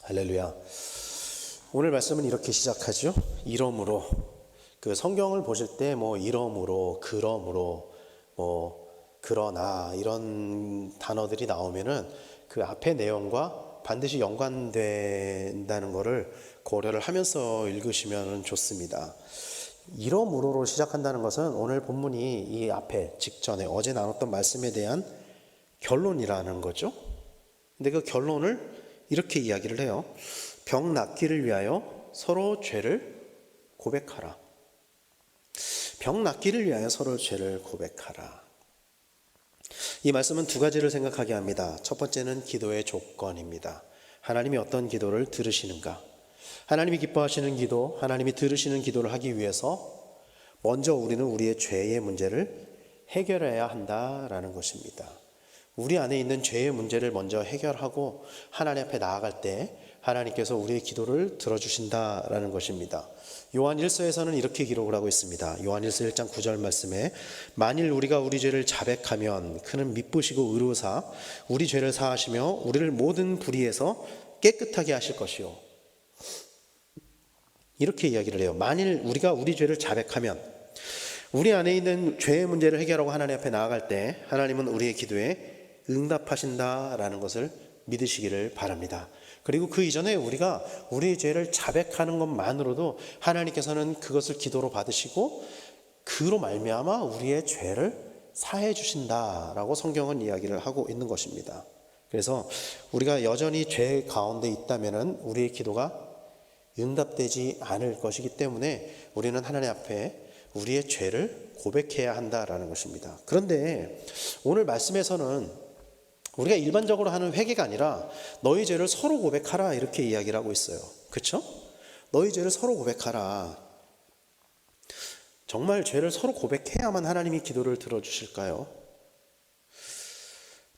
할렐루야. 오늘 말씀은 이렇게 시작하죠. 이러므로. 성경을 보실 때 이러므로, 그러므로, 그러나 이런 단어들이 나오면은 그 앞의 내용과 반드시 연관된다는 것을 고려를 하면서 읽으시면 좋습니다. 이러므로로 시작한다는 것은 오늘 본문이 이 앞에 직전에 어제 나눴던 말씀에 대한 결론이라는 거죠. 근데 그 결론을 이렇게 이야기를 해요. 병 낫기를 위하여 서로 죄를 고백하라. 병 낫기를 위하여 서로 죄를 고백하라. 이 말씀은 두 가지를 생각하게 합니다. 첫 번째는 기도의 조건입니다. 하나님이 어떤 기도를 들으시는가? 하나님이 기뻐하시는 기도, 하나님이 들으시는 기도를 하기 위해서 먼저 우리는 우리의 죄의 문제를 해결해야 한다라는 것입니다. 우리 안에 있는 죄의 문제를 먼저 해결하고 하나님 앞에 나아갈 때 하나님께서 우리의 기도를 들어주신다라는 것입니다. 요한 1서에서는 이렇게 기록을 하고 있습니다. 요한 1서 1장 9절 말씀에 만일 우리가 우리 죄를 자백하면 그는 미쁘시고 의로사 우리 죄를 사하시며 우리를 모든 불의에서 깨끗하게 하실 것이요. 이렇게 이야기를 해요. 만일 우리가 우리 죄를 자백하면, 우리 안에 있는 죄의 문제를 해결하고 하나님 앞에 나아갈 때 하나님은 우리의 기도에 응답하신다라는 것을 믿으시기를 바랍니다. 그리고 그 이전에 우리가 우리의 죄를 자백하는 것만으로도 하나님께서는 그것을 기도로 받으시고 그로 말미암아 우리의 죄를 사해 주신다라고 성경은 이야기를 하고 있는 것입니다. 그래서 우리가 여전히 죄 가운데 있다면은 우리의 기도가 응답되지 않을 것이기 때문에 우리는 하나님 앞에 우리의 죄를 고백해야 한다라는 것입니다. 그런데 오늘 말씀에서는 우리가 일반적으로 하는 회개가 아니라 너희 죄를 서로 고백하라 이렇게 이야기를 하고 있어요. 그렇죠? 너희 죄를 서로 고백하라. 정말 죄를 서로 고백해야만 하나님이 기도를 들어주실까요?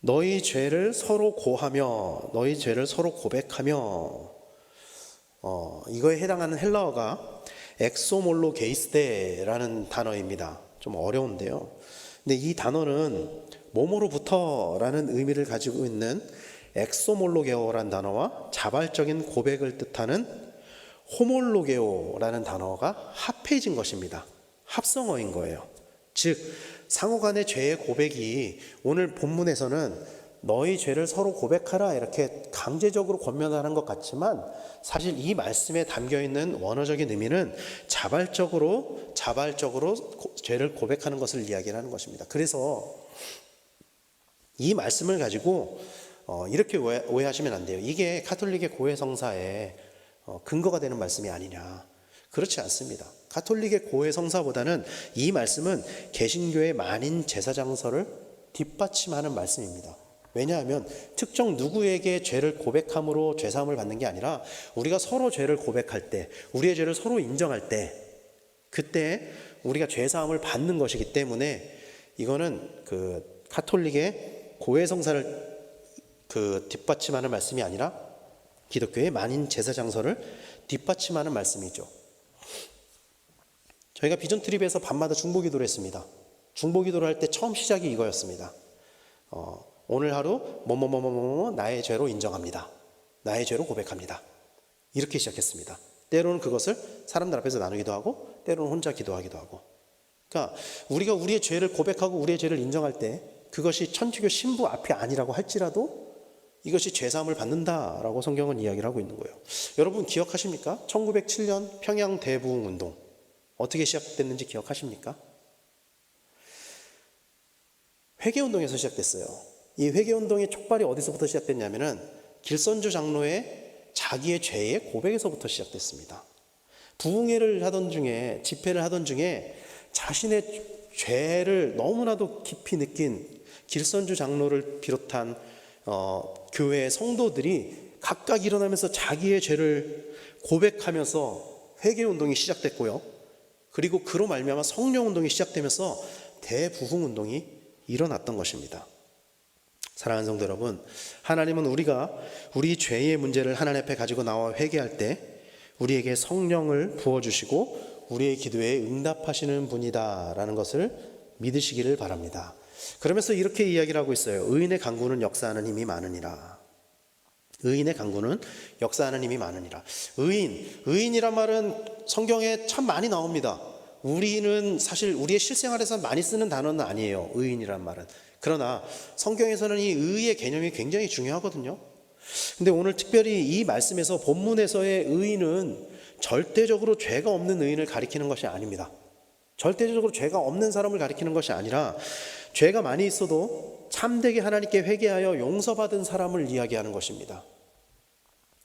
너희 죄를 서로 고하며 너희 죄를 서로 고백하며 이거에 해당하는 헬라어가 엑소몰로게이스데라는 단어입니다. 좀 어려운데요. 근데 이 단어는 뭐뭐로부터라는 의미를 가지고 있는 엑소몰로게오라는 단어와 자발적인 고백을 뜻하는 호몰로게오라는 단어가 합해진 것입니다. 합성어인 거예요. 즉 상호간의 죄의 고백이 오늘 본문에서는 너희 죄를 서로 고백하라 이렇게 강제적으로 권면하는 것 같지만 사실 이 말씀에 담겨있는 원어적인 의미는 자발적으로 죄를 고백하는 것을 이야기하는 것입니다. 그래서 이 말씀을 가지고 이렇게 오해하시면 안 돼요. 이게 가톨릭의 고해성사에 근거가 되는 말씀이 아니냐. 그렇지 않습니다. 가톨릭의 고해성사보다는 이 말씀은 개신교의 만인 제사장서를 뒷받침하는 말씀입니다. 왜냐하면 특정 누구에게 죄를 고백함으로 죄사함을 받는 게 아니라 우리가 서로 죄를 고백할 때, 우리의 죄를 서로 인정할 때, 그때 우리가 죄사함을 받는 것이기 때문에 이거는 가톨릭의 고해성사를 뒷받침하는 말씀이 아니라 기독교의 만인 제사장서를 뒷받침하는 말씀이죠. 저희가 비전 트립에서 밤마다 중보기도를 했습니다. 중보기도를 할 때 처음 시작이 이거였습니다. 오늘 하루 뭐뭐뭐뭐뭐 나의 죄로 인정합니다. 나의 죄로 고백합니다. 이렇게 시작했습니다. 때로는 그것을 사람들 앞에서 나누기도 하고 때로는 혼자 기도하기도 하고. 그러니까 우리가 우리의 죄를 고백하고 우리의 죄를 인정할 때 그것이 천주교 신부 앞이 아니라고 할지라도 이것이 죄사함을 받는다라고 성경은 이야기를 하고 있는 거예요. 여러분 기억하십니까? 1907년 평양 대부흥운동 어떻게 시작됐는지 기억하십니까? 회개운동에서 시작됐어요. 이 회개운동의 촉발이 어디서부터 시작됐냐면은 길선주 장로의 자기의 죄의 고백에서부터 시작됐습니다. 부흥회를 하던 중에, 집회를 하던 중에 자신의 죄를 너무나도 깊이 느낀 길선주 장로를 비롯한 교회의 성도들이 각각 일어나면서 자기의 죄를 고백하면서 회개운동이 시작됐고요. 그리고 그로 말미암아 성령운동이 시작되면서 대부흥운동이 일어났던 것입니다. 사랑하는 성도 여러분, 하나님은 우리가 우리 죄의 문제를 하나님 앞에 가지고 나와 회개할 때 우리에게 성령을 부어주시고 우리의 기도에 응답하시는 분이다라는 것을 믿으시기를 바랍니다. 그러면서 이렇게 이야기를 하고 있어요. 의인의 간구는 역사하는 힘이 많으니라. 의인의 강구는 역사하는 힘이 많으니라. 의인이란 말은 성경에 참 많이 나옵니다. 우리는 사실 우리의 실생활에서 많이 쓰는 단어는 아니에요, 의인이란 말은. 그러나 성경에서는 이 의의 개념이 굉장히 중요하거든요. 근데 오늘 특별히 이 말씀에서 본문에서의 의인은 절대적으로 죄가 없는 의인을 가리키는 것이 아닙니다. 절대적으로 죄가 없는 사람을 가리키는 것이 아니라 죄가 많이 있어도 참되게 하나님께 회개하여 용서받은 사람을 이야기하는 것입니다.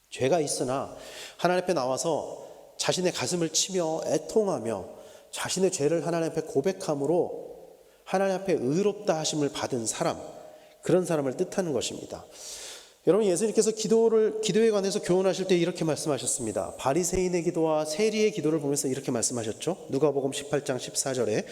죄가 있으나 하나님 앞에 나와서 자신의 가슴을 치며 애통하며 자신의 죄를 하나님 앞에 고백함으로 하나님 앞에 의롭다 하심을 받은 사람, 그런 사람을 뜻하는 것입니다. 여러분, 예수님께서 기도에 관해서 교훈하실 때 이렇게 말씀하셨습니다. 바리새인의 기도와 세리의 기도를 보면서 이렇게 말씀하셨죠. 누가복음 18장 14절에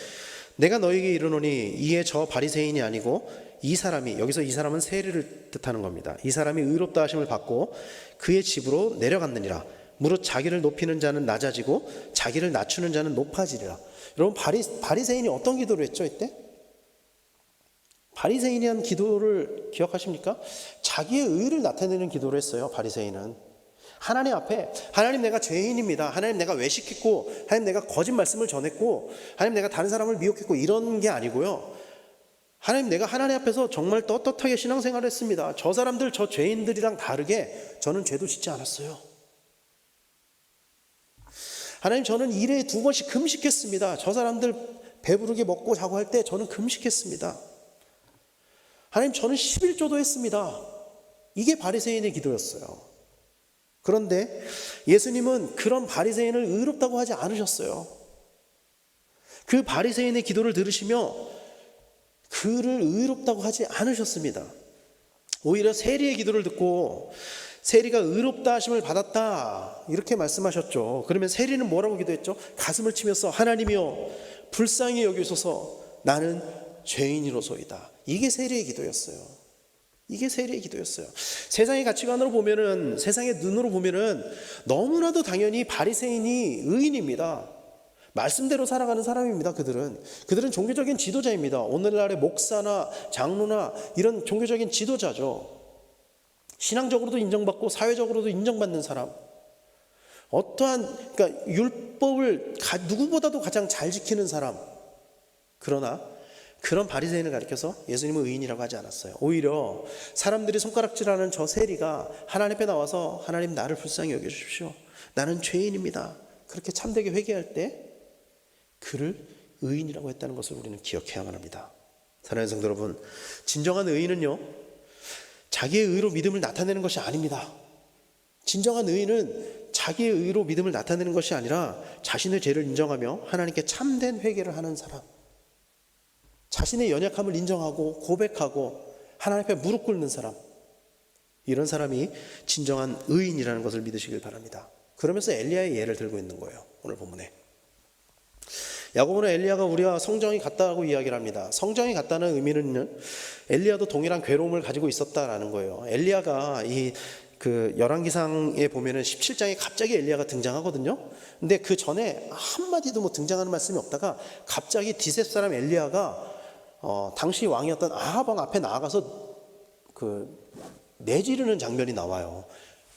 내가 너에게 이르노니 이에 저 바리새인이 아니고 이 사람이, 여기서 이 사람은 세리를 뜻하는 겁니다. 이 사람이 의롭다 하심을 받고 그의 집으로 내려갔느니라. 무릇 자기를 높이는 자는 낮아지고 자기를 낮추는 자는 높아지리라. 여러분, 바리새인이 어떤 기도를 했죠 이때? 바리새인이 한 기도를 기억하십니까? 자기의 의를 나타내는 기도를 했어요. 바리새인은 하나님 앞에, 하나님 내가 죄인입니다, 하나님 내가 외식했고, 하나님 내가 거짓 말씀을 전했고, 하나님 내가 다른 사람을 미혹했고, 이런 게 아니고요. 하나님, 내가 하나님 앞에서 정말 떳떳하게 신앙생활을 했습니다. 저 사람들, 저 죄인들이랑 다르게 저는 죄도 짓지 않았어요. 하나님, 저는 일에 2번씩 금식했습니다. 저 사람들 배부르게 먹고 자고 할 때 저는 금식했습니다. 하나님, 저는 11조도 했습니다. 이게 바리새인의 기도였어요. 그런데 예수님은 그런 바리새인을 의롭다고 하지 않으셨어요. 그 바리새인의 기도를 들으시며 그를 의롭다고 하지 않으셨습니다. 오히려 세리의 기도를 듣고 세리가 의롭다 하심을 받았다, 이렇게 말씀하셨죠. 그러면 세리는 뭐라고 기도했죠? 가슴을 치면서 하나님이여 불쌍히 여기소서, 나는 죄인이로소이다. 이게 세리의 기도였어요. 이게 세리의 기도였어요. 세상의 가치관으로 보면은, 세상의 눈으로 보면은 너무나도 당연히 바리새인이 의인입니다. 말씀대로 살아가는 사람입니다. 그들은 종교적인 지도자입니다. 오늘날의 목사나 장로나 이런 종교적인 지도자죠. 신앙적으로도 인정받고 사회적으로도 인정받는 사람, 그러니까 율법을 누구보다도 가장 잘 지키는 사람. 그러나 그런 바리새인을 가리켜서 예수님은 의인이라고 하지 않았어요. 오히려 사람들이 손가락질하는 저 세리가 하나님 앞에 나와서 하나님, 나를 불쌍히 여겨주십시오, 나는 죄인입니다, 그렇게 참되게 회개할 때 그를 의인이라고 했다는 것을 우리는 기억해야만 합니다. 사랑하는 성도 여러분, 진정한 의인은요, 자기의 의로 믿음을 나타내는 것이 아닙니다. 진정한 의인은 자기의 의로 믿음을 나타내는 것이 아니라 자신의 죄를 인정하며 하나님께 참된 회개를 하는 사람, 자신의 연약함을 인정하고 고백하고 하나님 앞에 무릎 꿇는 사람, 이런 사람이 진정한 의인이라는 것을 믿으시길 바랍니다. 그러면서 엘리야의 예를 들고 있는 거예요. 오늘 본문에 야고보는 엘리야가 우리와 성정이 같다고 이야기를 합니다. 성정이 같다는 의미는 엘리야도 동일한 괴로움을 가지고 있었다라는 거예요. 엘리야가 열왕기상에 보면은 17장에 갑자기 엘리야가 등장하거든요. 근데 그 전에 한마디도 등장하는 말씀이 없다가 갑자기 디셉 사람 엘리야가 당시 왕이었던 아합 왕 앞에 나아가서 내지르는 장면이 나와요.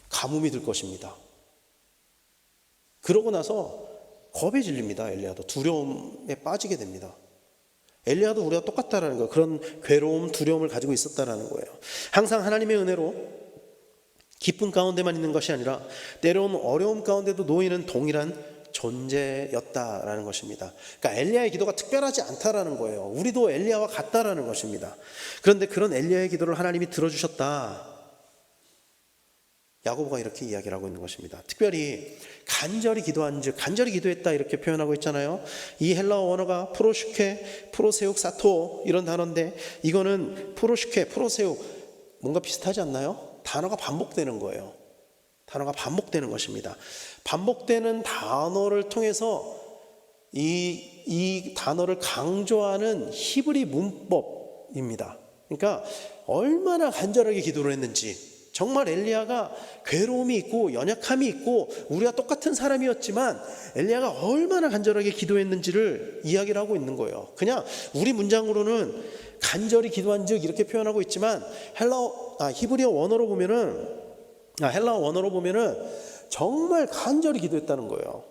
가뭄이 들 것입니다. 그러고 나서 겁에 질립니다. 엘리야도 두려움에 빠지게 됩니다. 엘리야도 우리가 똑같다라는 거예요. 그런 괴로움, 두려움을 가지고 있었다라는 거예요. 항상 하나님의 은혜로 기쁨 가운데만 있는 것이 아니라 때로는 어려움 가운데도 놓이는 동일한 존재였다라는 것입니다. 그러니까 엘리야의 기도가 특별하지 않다라는 거예요. 우리도 엘리야와 같다라는 것입니다. 그런데 그런 엘리야의 기도를 하나님이 들어주셨다, 야고보가 이렇게 이야기를 하고 있는 것입니다. 특별히 간절히 기도한즉, 간절히 기도했다 이렇게 표현하고 있잖아요. 이 헬라어 원어가 프로슈케, 프로세욱, 사토 이런 단어인데, 이거는 프로슈케, 프로세욱 뭔가 비슷하지 않나요? 단어가 반복되는 거예요. 단어가 반복되는 것입니다. 반복되는 단어를 통해서 이 단어를 강조하는 히브리 문법입니다. 그러니까 얼마나 간절하게 기도를 했는지, 정말 엘리야가 괴로움이 있고 연약함이 있고 우리가 똑같은 사람이었지만 엘리야가 얼마나 간절하게 기도했는지를 이야기를 하고 있는 거예요. 그냥 우리 문장으로는 간절히 기도한즉 이렇게 표현하고 있지만 히브리어 원어로 보면은 헬라어 원어로 보면은 정말 간절히 기도했다는 거예요.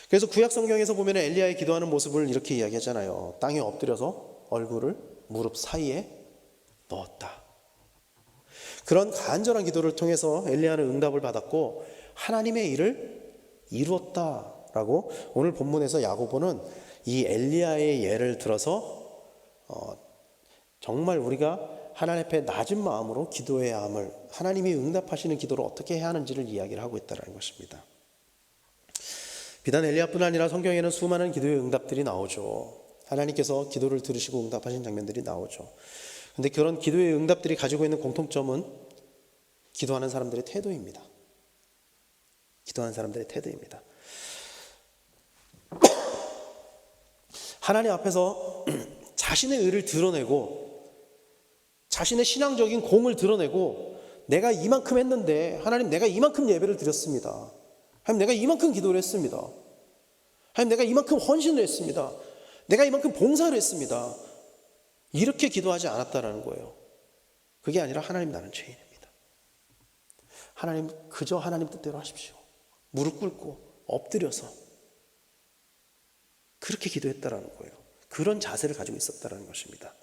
그래서 구약 성경에서 보면 엘리야의 기도하는 모습을 이렇게 이야기하잖아요. 땅에 엎드려서 얼굴을 무릎 사이에 넣었다. 그런 간절한 기도를 통해서 엘리야는 응답을 받았고 하나님의 일을 이루었다라고 오늘 본문에서 야고보는 이 엘리야의 예를 들어서 정말 우리가 하나님 앞에 낮은 마음으로 기도해야 함을, 하나님이 응답하시는 기도를 어떻게 해야 하는지를 이야기를 하고 있다는 것입니다. 비단 엘리야뿐 아니라 성경에는 수많은 기도의 응답들이 나오죠. 하나님께서 기도를 들으시고 응답하신 장면들이 나오죠. 그런데 그런 기도의 응답들이 가지고 있는 공통점은 기도하는 사람들의 태도입니다. 기도하는 사람들의 태도입니다. 하나님 앞에서 자신의 의를 드러내고 자신의 신앙적인 공을 드러내고 내가 이만큼 했는데 하나님 내가 이만큼 예배를 드렸습니다. 하나님 내가 이만큼 기도를 했습니다. 하나님 내가 이만큼 헌신을 했습니다. 내가 이만큼 봉사를 했습니다. 이렇게 기도하지 않았다라는 거예요. 그게 아니라 하나님 나는 죄인입니다. 하나님 그저 하나님 뜻대로 하십시오. 무릎 꿇고 엎드려서 그렇게 기도했다라는 거예요. 그런 자세를 가지고 있었다는 것입니다.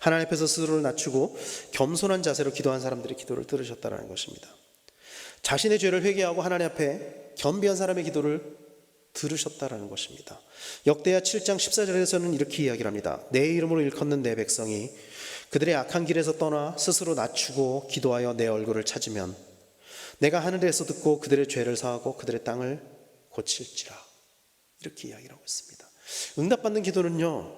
하나님 앞에서 스스로를 낮추고 겸손한 자세로 기도한 사람들의 기도를 들으셨다는 것입니다. 자신의 죄를 회개하고 하나님 앞에 겸비한 사람의 기도를 들으셨다는 것입니다. 역대하 7장 14절에서는 이렇게 이야기를 합니다. 내 이름으로 일컫는 내 백성이 그들의 악한 길에서 떠나 스스로 낮추고 기도하여 내 얼굴을 찾으면 내가 하늘에서 듣고 그들의 죄를 사하고 그들의 땅을 고칠지라. 이렇게 이야기를 하고 있습니다. 응답받는 기도는요,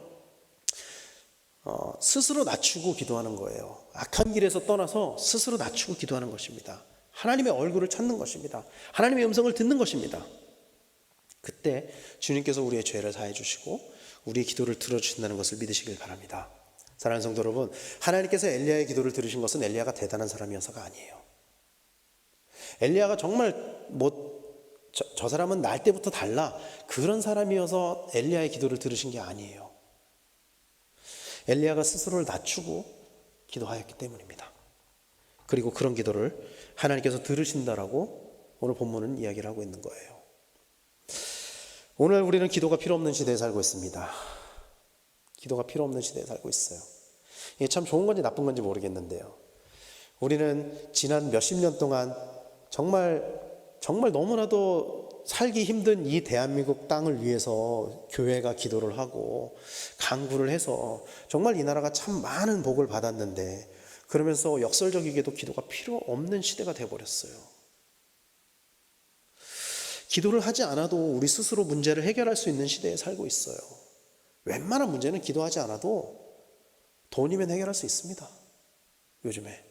스스로 낮추고 기도하는 거예요. 악한 길에서 떠나서 스스로 낮추고 기도하는 것입니다. 하나님의 얼굴을 찾는 것입니다. 하나님의 음성을 듣는 것입니다. 그때 주님께서 우리의 죄를 사해 주시고 우리의 기도를 들어주신다는 것을 믿으시길 바랍니다. 사랑하는 성도 여러분, 하나님께서 엘리야의 기도를 들으신 것은 엘리야가 대단한 사람이어서가 아니에요. 엘리야가 정말 저 사람은 날 때부터 달라 그런 사람이어서 엘리야의 기도를 들으신 게 아니에요. 엘리야가 스스로를 낮추고 기도하였기 때문입니다. 그리고 그런 기도를 하나님께서 들으신다라고 오늘 본문은 이야기를 하고 있는 거예요. 오늘 우리는 기도가 필요 없는 시대에 살고 있습니다. 기도가 필요 없는 시대에 살고 있어요. 이게 참 좋은 건지 나쁜 건지 모르겠는데요. 우리는 지난 몇십 년 동안 정말 너무나도 살기 힘든 이 대한민국 땅을 위해서 교회가 기도를 하고 간구를 해서 정말 이 나라가 참 많은 복을 받았는데 그러면서 역설적이게도 기도가 필요 없는 시대가 되어버렸어요. 기도를 하지 않아도 우리 스스로 문제를 해결할 수 있는 시대에 살고 있어요. 웬만한 문제는 기도하지 않아도 돈이면 해결할 수 있습니다. 요즘에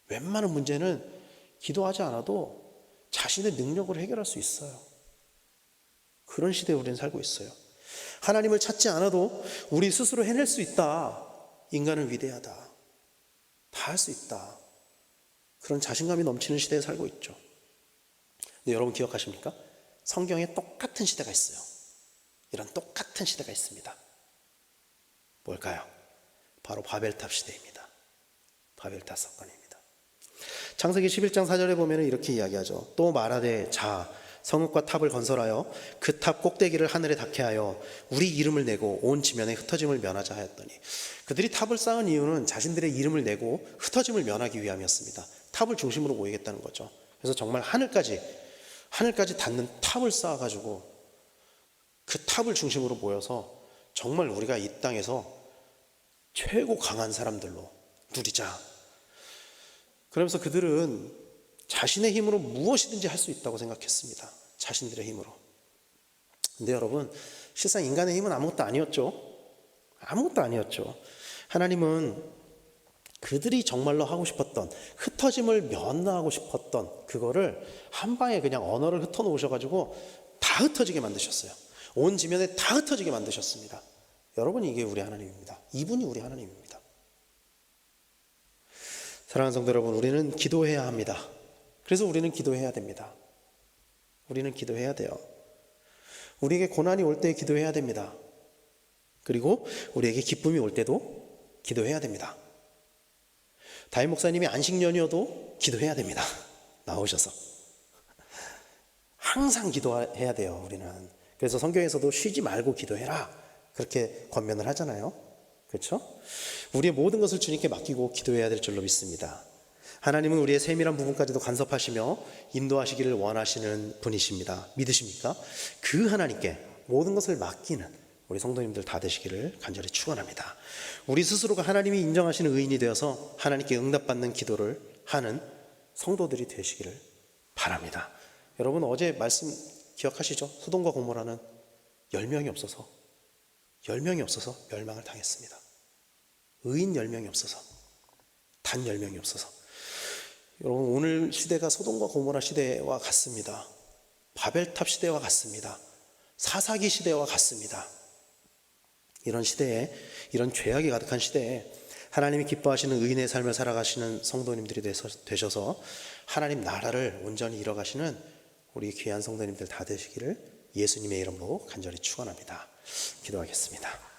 웬만한 문제는 기도하지 않아도 자신의 능력으로 해결할 수 있어요. 그런 시대에 우리는 살고 있어요. 하나님을 찾지 않아도 우리 스스로 해낼 수 있다. 인간은 위대하다. 다 할 수 있다. 그런 자신감이 넘치는 시대에 살고 있죠. 근데 여러분 기억하십니까? 성경에 똑같은 시대가 있어요. 이런 똑같은 시대가 있습니다. 뭘까요? 바로 바벨탑 시대입니다. 바벨탑 사건입니다. 창세기 11장 4절에 보면 이렇게 이야기하죠. 또 말하되 자 성읍과 탑을 건설하여 그 탑 꼭대기를 하늘에 닿게 하여 우리 이름을 내고 온 지면에 흩어짐을 면하자 하였더니 그들이 탑을 쌓은 이유는 자신들의 이름을 내고 흩어짐을 면하기 위함이었습니다. 탑을 중심으로 모이겠다는 거죠. 그래서 정말 하늘까지 닿는 탑을 쌓아가지고 그 탑을 중심으로 모여서 정말 우리가 이 땅에서 최고 강한 사람들로 누리자. 그러면서 그들은 자신의 힘으로 무엇이든지 할 수 있다고 생각했습니다. 자신들의 힘으로. 근데 여러분, 실상 인간의 힘은 아무것도 아니었죠. 아무것도 아니었죠. 하나님은 그들이 정말로 하고 싶었던, 흩어짐을 면하고 싶었던 그거를 한 방에 그냥 언어를 흩어놓으셔가지고 다 흩어지게 만드셨어요. 온 지면에 다 흩어지게 만드셨습니다. 여러분, 이게 우리 하나님입니다. 이분이 우리 하나님입니다. 사랑하는 성도 여러분, 우리는 기도해야 합니다. 그래서 우리는 기도해야 됩니다. 우리는 기도해야 돼요. 우리에게 고난이 올 때 기도해야 됩니다. 그리고 우리에게 기쁨이 올 때도 기도해야 됩니다. 담임 목사님이 안식년이어도 기도해야 됩니다. 나오셔서 항상 기도해야 돼요. 우리는 그래서 성경에서도 쉬지 말고 기도해라 그렇게 권면을 하잖아요. 그렇죠? 우리의 모든 것을 주님께 맡기고 기도해야 될 줄로 믿습니다. 하나님은 우리의 세밀한 부분까지도 간섭하시며 인도하시기를 원하시는 분이십니다. 믿으십니까? 그 하나님께 모든 것을 맡기는 우리 성도님들 다 되시기를 간절히 축원합니다. 우리 스스로가 하나님이 인정하시는 의인이 되어서 하나님께 응답받는 기도를 하는 성도들이 되시기를 바랍니다. 여러분 어제 말씀 기억하시죠? 소돔과 고모라는 10명이 없어서 멸망을 당했습니다. 의인 10명이 없어서, 단 10명이 없어서. 여러분 오늘 시대가 소돔과 고모라 시대와 같습니다. 바벨탑 시대와 같습니다. 사사기 시대와 같습니다. 이런 시대에, 이런 죄악이 가득한 시대에 하나님이 기뻐하시는 의인의 삶을 살아가시는 성도님들이 되셔서 하나님 나라를 온전히 이뤄가시는 우리 귀한 성도님들 다 되시기를 예수님의 이름으로 간절히 축원합니다. 기도하겠습니다.